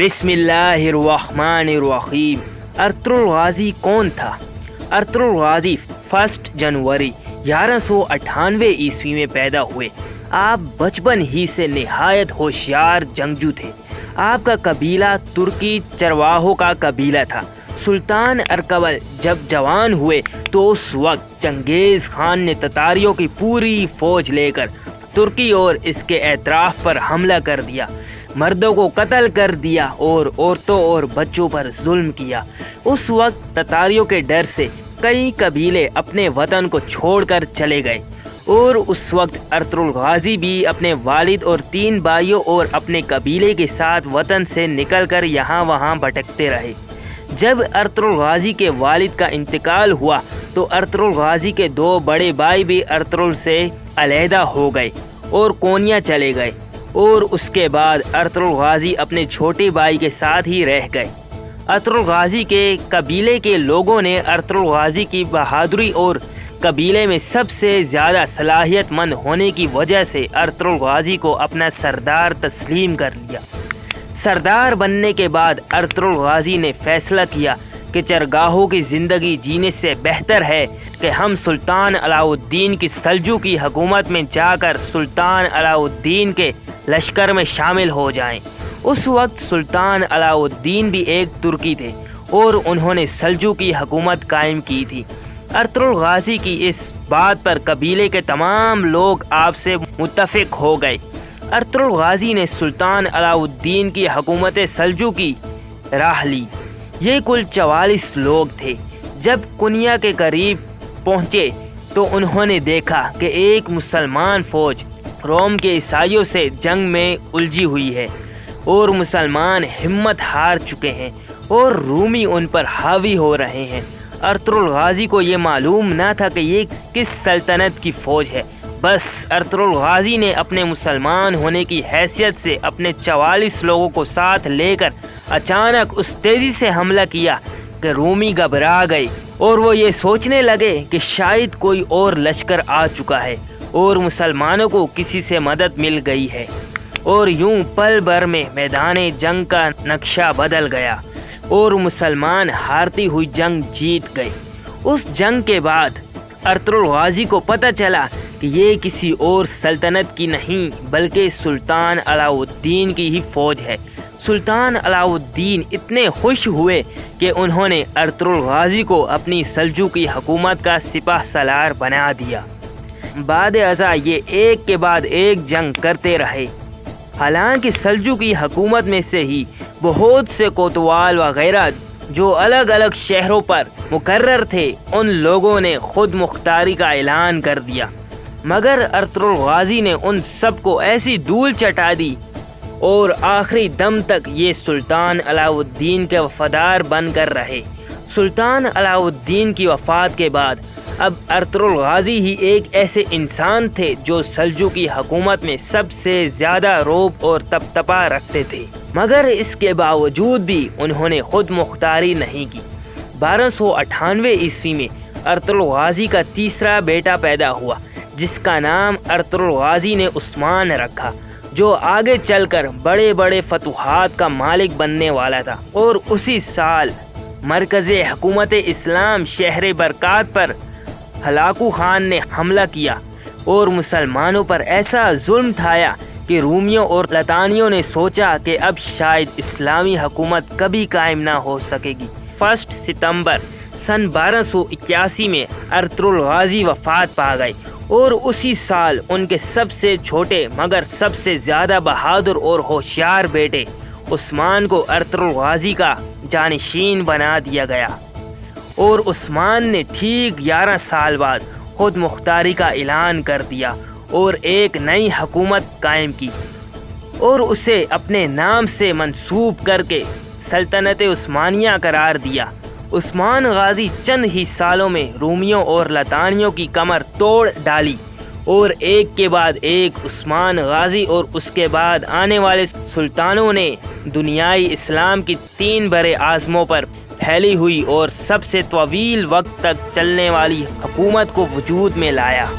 बिस्मिल्लाहिर्रहमानिर्रहीम। अर्तुगरुल गाजी कौन था? अर्तुगरुल गाजी 1 जनवरी 1198 ईस्वी में पैदा हुए। आप बचपन ही से निहायत होशियार जंगजू थे। आपका कबीला तुर्की चरवाहों का कबीला था। सुल्तान अरकबल जब जवान हुए तो उस वक्त चंगेज़ खान ने ततारियों की पूरी फौज लेकर तुर्की और इसके एतराफ़ पर हमला कर दिया, मर्दों को कत्ल कर दिया और औरतों और बच्चों पर जुल्म किया। उस वक्त ततारियों के डर से कई कबीले अपने वतन को छोड़कर चले गए और उस वक्त अर्तुगरुल गाजी भी अपने वालिद और 3 भाइयों और अपने कबीले के साथ वतन से निकलकर यहाँ वहाँ भटकते रहे। जब अर्तुगरुल गाजी के वालिद का इंतकाल हुआ तो अर्तुगरुल गाजी के 2 बड़े भाई भी अर्तुगरुल से अलहदा हो गए और कोनिया चले गए और उसके बाद अर्तुगरुल गाजी अपने छोटे भाई के साथ ही रह गए। अर्तुगरुल गाजी के कबीले के लोगों ने अर्तुगरुल गाजी की बहादुरी और कबीले में सबसे ज़्यादा सलाहियतमंद होने की वजह से अर्तुगरुल गाजी को अपना सरदार तस्लीम कर लिया। सरदार बनने के बाद अर्तुगरुल गाजी ने फैसला किया कि चरगाहों की ज़िंदगी जीने से बेहतर है कि हम सुल्तान अलाउद्दीन की सल्जूकी हुकूमत में जाकर सुल्तान अलाउद्दीन के लश्कर में शामिल हो जाएं। उस वक्त सुल्तान अलाउद्दीन भी एक तुर्की थे और उन्होंने सल्जूकी हुकूमत कायम की थी। अर्तुगरुल गाजी की इस बात पर कबीले के तमाम लोग आपसे मुत्तफिक हो गए। अर्तुगरुल गाजी ने सुल्तान अलाउद्दीन की हुकूमत सल्जूकी राह ली। ये कुल 44 लोग थे। जब कुनिया के करीब पहुँचे तो उन्होंने देखा कि एक मुसलमान फ़ौज रोम के ईसाइयों से जंग में उलझी हुई है और मुसलमान हिम्मत हार चुके हैं और रूमी उन पर हावी हो रहे हैं। अर्तुगरुल गाजी को ये मालूम ना था कि ये किस सल्तनत की फ़ौज है। बस अर्तुगरुल गाजी ने अपने मुसलमान होने की हैसियत से अपने 44 लोगों को साथ लेकर अचानक उस तेज़ी से हमला किया कि रूमी घबरा गए और वो ये सोचने लगे कि शायद कोई और लश्कर आ चुका है और मुसलमानों को किसी से मदद मिल गई है। और यूं पल भर में मैदान जंग का नक्शा बदल गया और मुसलमान हारती हुई जंग जीत गए। उस जंग के बाद अर्तुगरुल गाजी को पता चला कि ये किसी और सल्तनत की नहीं बल्कि सुल्तान अलाउद्दीन की ही फ़ौज है। सुल्तान अलाउद्दीन इतने खुश हुए कि उन्होंने अर्तुगरुल गाजी को अपनी सल्जूकी हुकूमत का सिपाह सालार बना दिया। बाद अज़ा ये एक के बाद एक जंग करते रहे। हालांकि सल्जूकी हुकूमत में से ही बहुत से कोतवाल वगैरह जो अलग अलग शहरों पर मुकर्रर थे उन लोगों ने खुद मुख्तारी का ऐलान कर दिया, मगर अर्तुगरुल गाजी ने उन सब को ऐसी धूल चटा दी और आखिरी दम तक ये सुल्तान अलाउद्दीन के वफादार बनकर रहे। सुल्तान अलाउद्दीन की वफ़ात के बाद अब अर्तुगरुल गाजी ही एक ऐसे इंसान थे जो सल्जूकी हुकूमत में सबसे ज़्यादा रौब और तपतपा रखते थे, मगर इसके बावजूद भी उन्होंने खुद मुख्तारी नहीं की। 1298 ईस्वी में अर्तुगरुल गाजी का तीसरा बेटा पैदा हुआ जिसका नाम अर्तुगरुल गाजी ने उस्मान रखा, जो आगे चलकर बड़े बड़े फतूहात का मालिक बनने वाला था। और उसी साल मरकज़ हुकूमत इस्लाम शहर बरकात पर हलाकू खान ने हमला किया और मुसलमानों पर ऐसा जुल्म ढाया कि रूमियों और लतानियों ने सोचा कि अब शायद इस्लामी हुकूमत कभी कायम ना हो सकेगी। 1 सितंबर सन 1281 में अर्तुगरुल गाजी वफ़ात पा गए और उसी साल उनके सबसे छोटे मगर सबसे ज़्यादा बहादुर और होशियार बेटे उस्मान को अर्तुगरुल गाजी का जानिशीन बना दिया गया और उस्मान ने ठीक 11 साल बाद खुद मुख्तारी का ऐलान कर दिया और एक नई हुकूमत कायम की और उसे अपने नाम से मंसूब करके सल्तनत उस्मानिया करार दिया। उस्मान गाजी चंद ही सालों में रूमियों और लतानियों की कमर तोड़ डाली और एक के बाद एक उस्मान गाजी और उसके बाद आने वाले सुल्तानों ने दुनियाई इस्लाम की 3 बड़े आज़मों पर फैली हुई और सबसे तवील वक्त तक चलने वाली हुकूमत को वजूद में लाया।